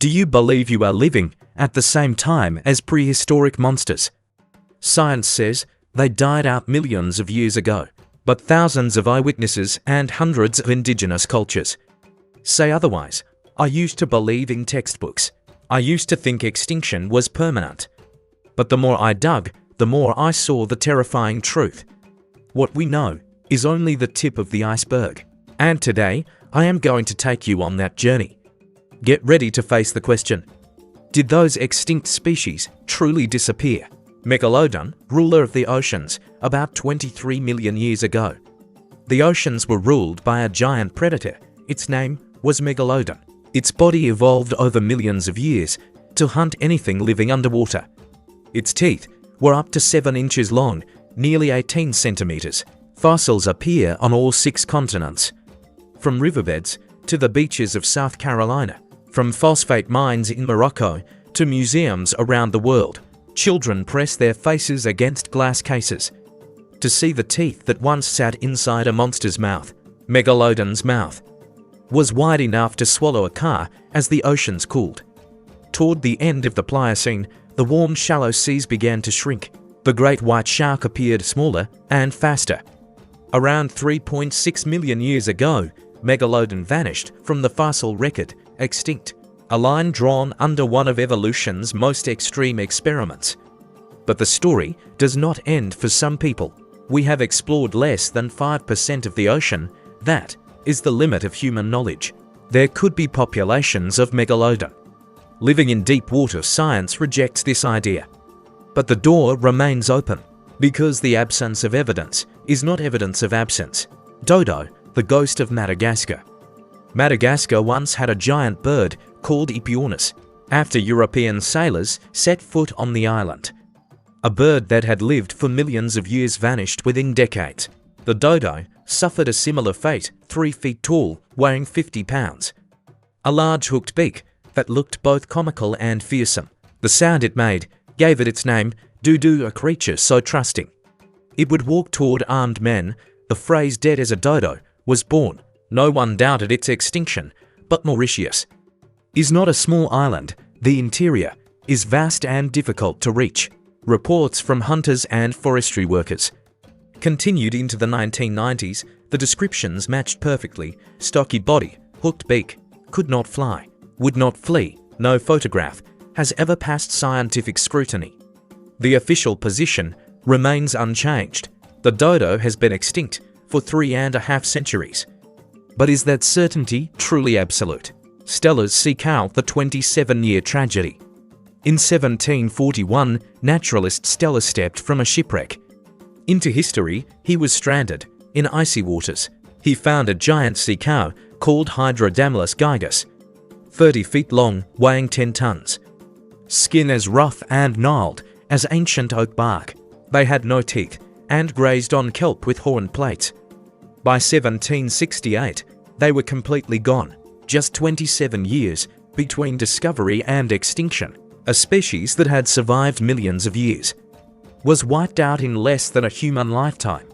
Do you believe you are living at the same time as prehistoric monsters? Science says they died out millions of years ago, but thousands of eyewitnesses and hundreds of indigenous cultures say otherwise. I used to believe in textbooks. I used to think extinction was permanent. But the more I dug, the more I saw the terrifying truth. What we know is only the tip of the iceberg. And today, I am going to take you on that journey. Get ready to face the question: did those extinct species truly disappear? Megalodon, ruler of the oceans, about 23 million years ago. The oceans were ruled by a giant predator. Its name was Megalodon. Its body evolved over millions of years to hunt anything living underwater. Its teeth were up to 7 inches long, nearly 18 centimeters. Fossils appear on all 6 continents. From riverbeds to the beaches of South Carolina, from phosphate mines in Morocco to museums around the world, children press their faces against glass cases to see the teeth that once sat inside a monster's mouth. Megalodon's mouth was wide enough to swallow a car as the oceans cooled. Toward the end of the Pliocene, the warm, shallow seas began to shrink. The great white shark appeared smaller and faster. Around 3.6 million years ago, Megalodon vanished from the fossil record, extinct, a line drawn under one of evolution's most extreme experiments. But the story does not end for some people. We have explored less than 5% of the ocean. That is the limit of human knowledge. There could be populations of Megalodon living in deep water. Science rejects this idea. But the door remains open, because the absence of evidence is not evidence of absence. Dodo, the ghost of Madagascar. Madagascar once had a giant bird called Epiornis, after European sailors set foot on the island. A bird that had lived for millions of years vanished within decades. The dodo suffered a similar fate, 3 feet tall, weighing 50 pounds. A large hooked beak that looked both comical and fearsome. The sound it made gave it its name, Dodo, a creature so trusting. It would walk toward armed men. The phrase "dead as a dodo" was born. No one doubted its extinction, but Mauritius is not a small island. The interior is vast and difficult to reach. Reports from hunters and forestry workers continued into the 1990s. The descriptions matched perfectly: stocky body, hooked beak, could not fly, would not flee. No photograph has ever passed scientific scrutiny. The official position remains unchanged. The dodo has been extinct for 3.5 centuries. But is that certainty truly absolute? Steller's sea cow, the 27-year tragedy. In 1741, naturalist Steller stepped from a shipwreck into history. He was stranded in icy waters. He found a giant sea cow called Hydrodamulus gigas, 30 feet long, weighing 10 tons. Skin as rough and gnarled as ancient oak bark. They had no teeth and grazed on kelp with horn plates. By 1768, they were completely gone. Just 27 years between discovery and extinction. A species that had survived millions of years was wiped out in less than a human lifetime.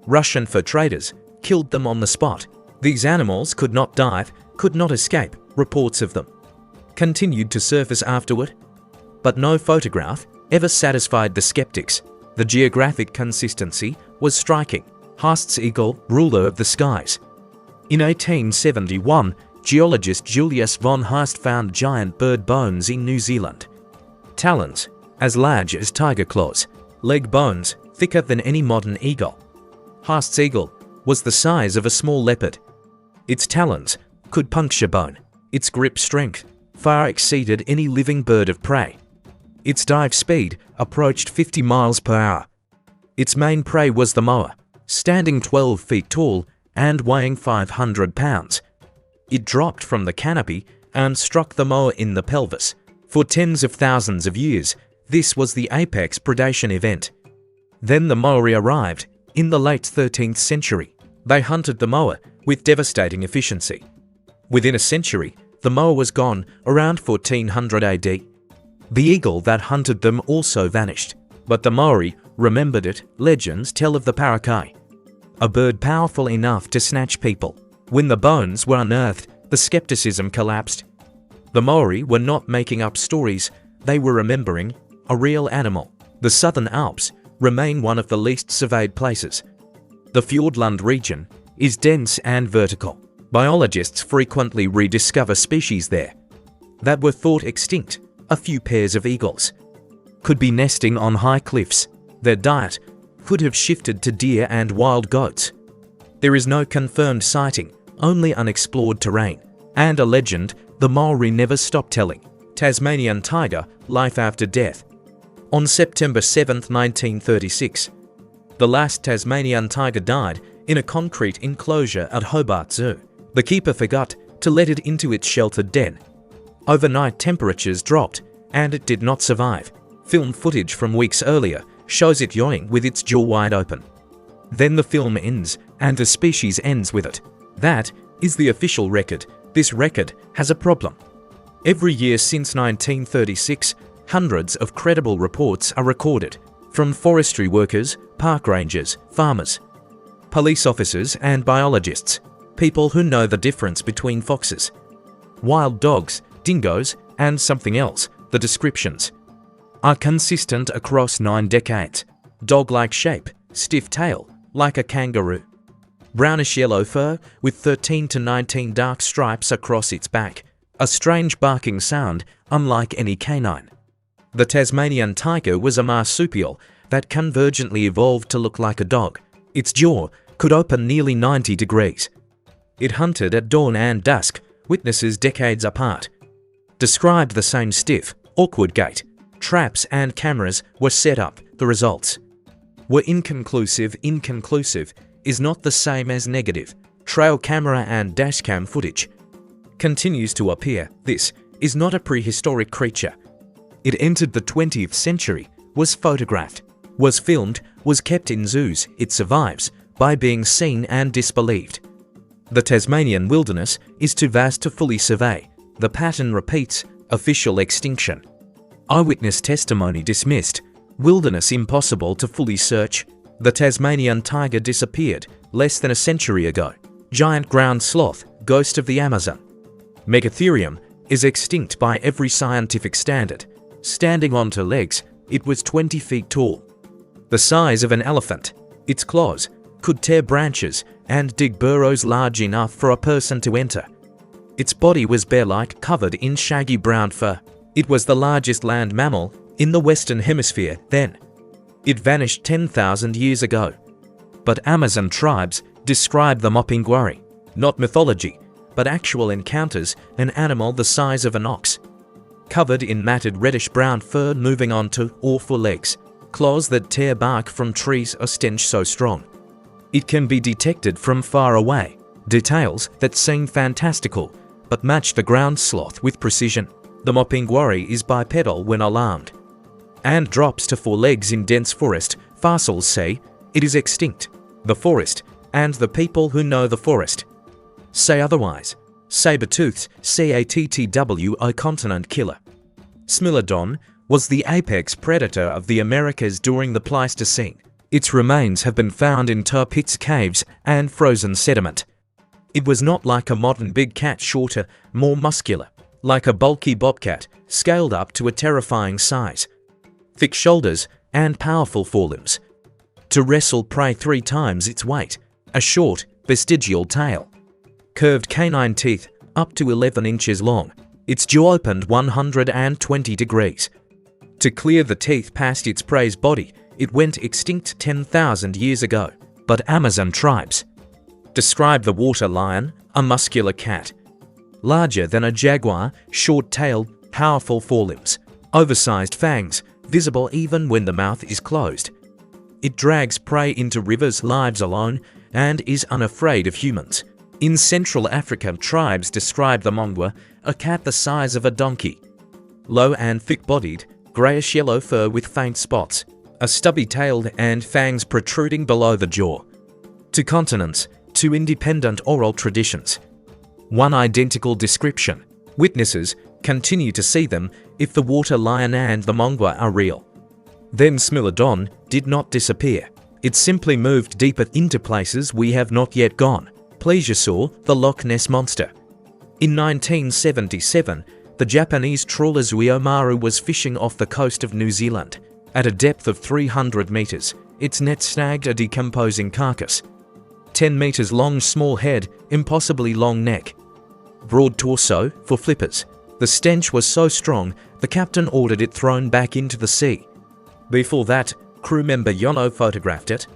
Russian fur traders killed them on the spot. These animals could not dive, could not escape. Reports of them continued to surface afterward, but no photograph ever satisfied the skeptics. The geographic consistency was striking. Haast's eagle, ruler of the skies. In 1871, geologist Julius von Haast found giant bird bones in New Zealand. Talons as large as tiger claws, leg bones thicker than any modern eagle. Haast's eagle was the size of a small leopard. Its talons could puncture bone. Its grip strength far exceeded any living bird of prey. Its dive speed approached 50 miles per hour. Its main prey was the moa, standing 12 feet tall and weighing 500 pounds. It dropped from the canopy and struck the moa in the pelvis. For tens of thousands of years, this was the apex predation event. Then the Maori arrived in the late 13th century. They hunted the moa with devastating efficiency. Within a century, the moa was gone. Around 1400 AD. The eagle that hunted them also vanished, but the Maori remembered it. Legends tell of the parakai, a bird powerful enough to snatch people. When the bones were unearthed, the skepticism collapsed. The Maori were not making up stories, they were remembering a real animal. The Southern Alps remain one of the least surveyed places. The Fiordland region is dense and vertical. Biologists frequently rediscover species there that were thought extinct. A few pairs of eagles could be nesting on high cliffs. Their diet could have shifted to deer and wild goats. There is no confirmed sighting, only unexplored terrain, and a legend the Maori never stopped telling. Tasmanian Tiger, life after death. On September 7, 1936, the last Tasmanian tiger died in a concrete enclosure at Hobart Zoo. The keeper forgot to let it into its sheltered den. Overnight temperatures dropped, and it did not survive. Film footage from weeks earlier shows it yawning with its jaw wide open. Then the film ends, and the species ends with it. That is the official record. This record has a problem. Every year since 1936, hundreds of credible reports are recorded from forestry workers, park rangers, farmers, police officers and biologists, people who know the difference between foxes, wild dogs, dingoes and something else. The descriptions are consistent across 9 decades. Dog-like shape, stiff tail, like a kangaroo. Brownish yellow fur with 13 to 19 dark stripes across its back. A strange barking sound, unlike any canine. The Tasmanian tiger was a marsupial that convergently evolved to look like a dog. Its jaw could open nearly 90 degrees. It hunted at dawn and dusk, witnesses decades apart described the same stiff, awkward gait. Traps and cameras were set up. The results were inconclusive. Inconclusive is not the same as negative. Trail camera and dashcam footage continues to appear. This is not a prehistoric creature. It entered the 20th century, was photographed, was filmed, was kept in zoos. It survives by being seen and disbelieved. The Tasmanian wilderness is too vast to fully survey. The pattern repeats. Official extinction. Eyewitness testimony dismissed. Wilderness impossible to fully search. The Tasmanian tiger disappeared less than a century ago. Giant ground sloth, ghost of the Amazon. Megatherium is extinct by every scientific standard. Standing on 2 legs, it was 20 feet tall. The size of an elephant. Its claws could tear branches and dig burrows large enough for a person to enter. Its body was bear-like, covered in shaggy brown fur. It was the largest land mammal in the Western Hemisphere then. It vanished 10,000 years ago. But Amazon tribes describe the Mokele-Mbembe, not mythology, but actual encounters, an animal the size of an ox, covered in matted reddish-brown fur moving on 2 or 4 legs, claws that tear bark from trees, a stench so strong it can be detected from far away, details that seem fantastical but match the ground sloth with precision. The Mokele-Mbembe is bipedal when alarmed and drops to 4 legs in dense forest. Fossils say it is extinct. The forest and the people who know the forest say otherwise. Saber-toothed Cat, a continent killer. Smilodon was the apex predator of the Americas during the Pleistocene. Its remains have been found in tar pits, caves, and frozen sediment. It was not like a modern big cat, shorter, more muscular, like a bulky bobcat, scaled up to a terrifying size. Thick shoulders and powerful forelimbs to wrestle prey 3 times its weight. A short, vestigial tail. Curved canine teeth up to 11 inches long. Its jaw opened 120 degrees. To clear the teeth past its prey's body, it went extinct 10,000 years ago. But Amazon tribes describe the water lion, a muscular cat. Larger than a jaguar, short-tailed, powerful forelimbs, oversized fangs, visible even when the mouth is closed. It drags prey into rivers, lives alone, and is unafraid of humans. In Central Africa, tribes describe the Mongwa, a cat the size of a donkey. Low and thick-bodied, greyish-yellow fur with faint spots, a stubby-tailed and fangs protruding below the jaw. 2 continents, 2 independent oral traditions. 1 identical description. Witnesses continue to see them if the water lion and the Mongwa are real. Then Smilodon did not disappear. It simply moved deeper into places we have not yet gone. Plesiosaur, the Loch Ness Monster. In 1977, the Japanese trawler Zuiomaru was fishing off the coast of New Zealand. At a depth of 300 meters, its net snagged a decomposing carcass. 10 meters long small head, impossibly long neck. Broad torso, for flippers. The stench was so strong, the captain ordered it thrown back into the sea. Before that, crew member Yono photographed it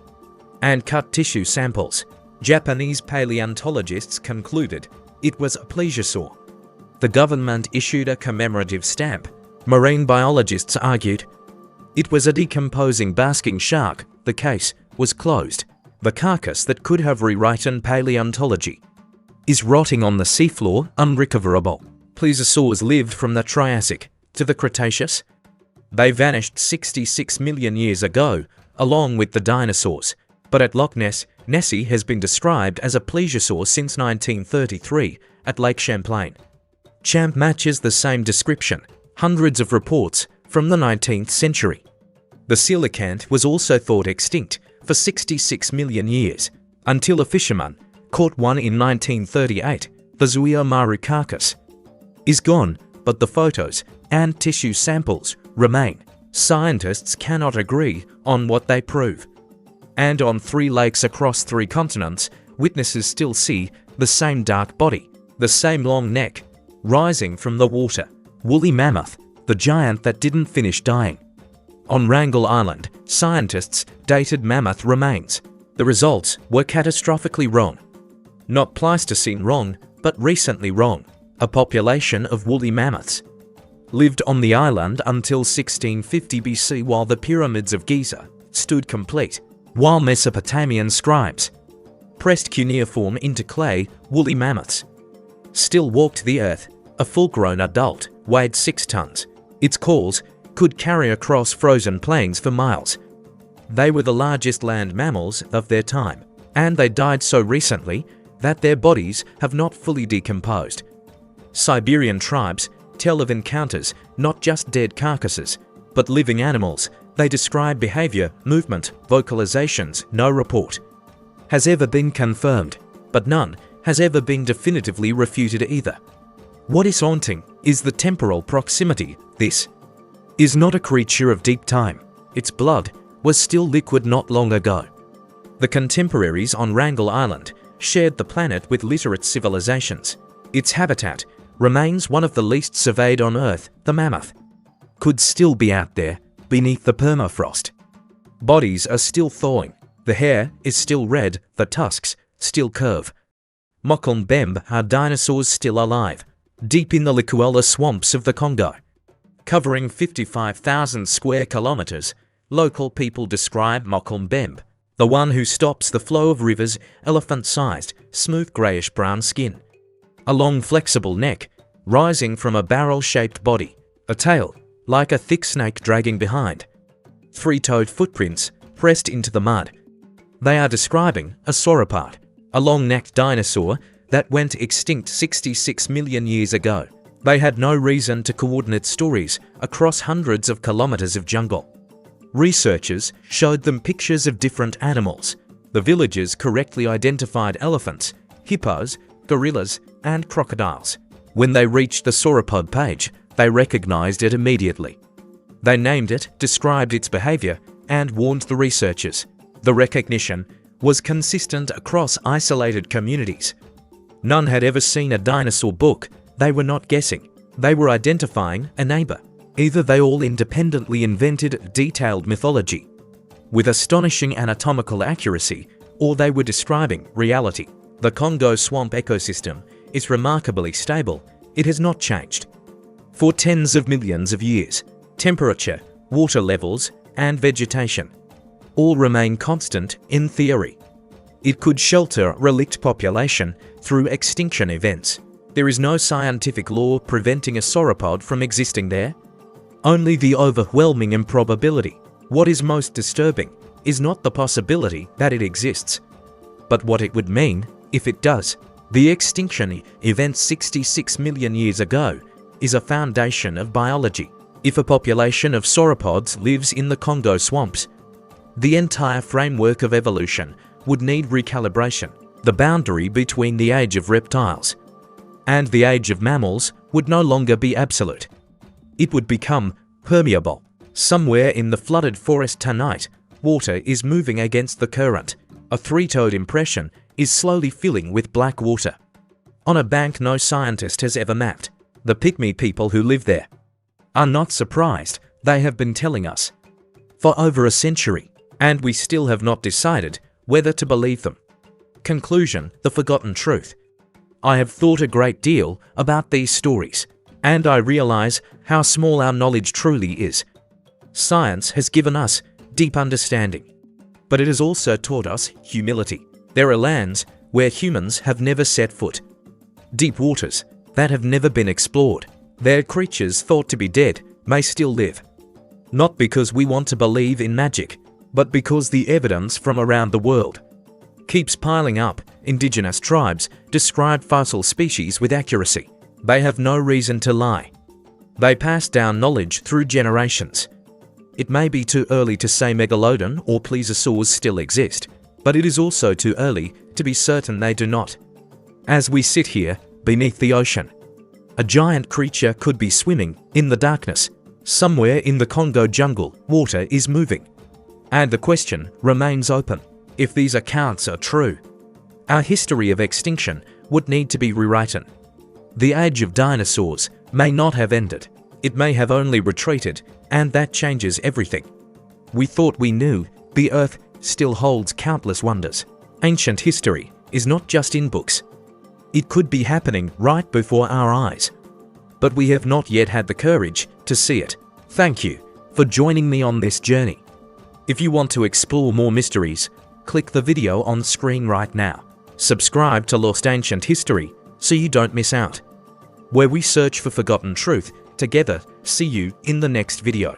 and cut tissue samples. Japanese paleontologists concluded it was a plesiosaur. The government issued a commemorative stamp. Marine biologists argued it was a decomposing basking shark. The case was closed. The carcass that could have rewritten paleontology is rotting on the seafloor, unrecoverable. Plesiosaurs lived from the Triassic to the Cretaceous. They vanished 66 million years ago, along with the dinosaurs. But at Loch Ness, Nessie has been described as a plesiosaur since 1933 at Lake Champlain. Champ matches the same description, hundreds of reports from the 19th century. The coelacanth was also thought extinct for 66 million years, until a fisherman caught one in 1938. The Zuiomaru carcass is gone, but the photos and tissue samples remain. Scientists cannot agree on what they prove. And on 3 lakes across 3 continents, witnesses still see the same dark body, the same long neck, rising from the water. Woolly mammoth, the giant that didn't finish dying. On Wrangel Island, scientists dated mammoth remains. The results were catastrophically wrong. Not Pleistocene wrong, but recently wrong. A population of woolly mammoths lived on the island until 1650 BC while the pyramids of Giza stood complete, while Mesopotamian scribes pressed cuneiform into clay. Woolly mammoths still walked the earth. A full-grown adult weighed 6 tons. Its calls could carry across frozen plains for miles. They were the largest land mammals of their time, and they died so recently that their bodies have not fully decomposed. Siberian tribes tell of encounters, not just dead carcasses, but living animals. They describe behavior, movement, vocalizations. No report has ever been confirmed, but none has ever been definitively refuted either. What is haunting is the temporal proximity. This is not a creature of deep time. Its blood was still liquid not long ago. The contemporaries on Wrangel Island shared the planet with literate civilizations. Its habitat remains one of the least surveyed on Earth. The mammoth could still be out there beneath the permafrost. Bodies are still thawing. The hair is still red. The tusks still curve. Mokele-Mbembe are dinosaurs still alive, deep in the Licuela swamps of the Congo. Covering 55,000 square kilometers, local people describe Mokele-Mbembe, the one who stops the flow of rivers, elephant-sized, smooth grayish-brown skin, a long flexible neck, rising from a barrel-shaped body, a tail, like a thick snake dragging behind, 3-toed footprints pressed into the mud. They are describing a sauropod, a long-necked dinosaur that went extinct 66 million years ago. They had no reason to coordinate stories across hundreds of kilometers of jungle. Researchers showed them pictures of different animals. The villagers correctly identified elephants, hippos, gorillas, and crocodiles. When they reached the sauropod page, they recognized it immediately. They named it, described its behavior, and warned the researchers. The recognition was consistent across isolated communities. None had ever seen a dinosaur book. They were not guessing. They were identifying a neighbor. Either they all independently invented detailed mythology with astonishing anatomical accuracy, or they were describing reality. The Congo swamp ecosystem is remarkably stable. It has not changed for tens of millions of years. Temperature, water levels, and vegetation all remain constant in theory. It could shelter a relict population through extinction events. There is no scientific law preventing a sauropod from existing there. Only the overwhelming improbability. What is most disturbing is not the possibility that it exists, but what it would mean if it does. The extinction event 66 million years ago is a foundation of biology. If a population of sauropods lives in the Congo swamps, the entire framework of evolution would need recalibration. The boundary between the age of reptiles and the age of mammals would no longer be absolute. It would become permeable. Somewhere in the flooded forest tonight, water is moving against the current. A three-toed impression is slowly filling with black water. On a bank no scientist has ever mapped. The pygmy people who live there are not surprised. They have been telling us for over a century, and we still have not decided whether to believe them. Conclusion: the forgotten truth. I have thought a great deal about these stories, and I realize how small our knowledge truly is. Science has given us deep understanding, but it has also taught us humility. There are lands where humans have never set foot, deep waters that have never been explored. Their creatures thought to be dead may still live. Not because we want to believe in magic, but because the evidence from around the world keeps piling up. Indigenous tribes describe fossil species with accuracy. They have no reason to lie. They pass down knowledge through generations. It may be too early to say Megalodon or Plesiosaurs still exist, but it is also too early to be certain they do not. As we sit here beneath the ocean, a giant creature could be swimming in the darkness. Somewhere in the Congo jungle, water is moving. And the question remains open. If these accounts are true, our history of extinction would need to be rewritten. The age of dinosaurs may not have ended. It may have only retreated, and that changes everything. We thought we knew. The Earth still holds countless wonders. Ancient history is not just in books. It could be happening right before our eyes. But we have not yet had the courage to see it. Thank you for joining me on this journey. If you want to explore more mysteries, click the video on screen right now. Subscribe to Lost Ancient History so you don't miss out, where we search for forgotten truth together. See you in the next video.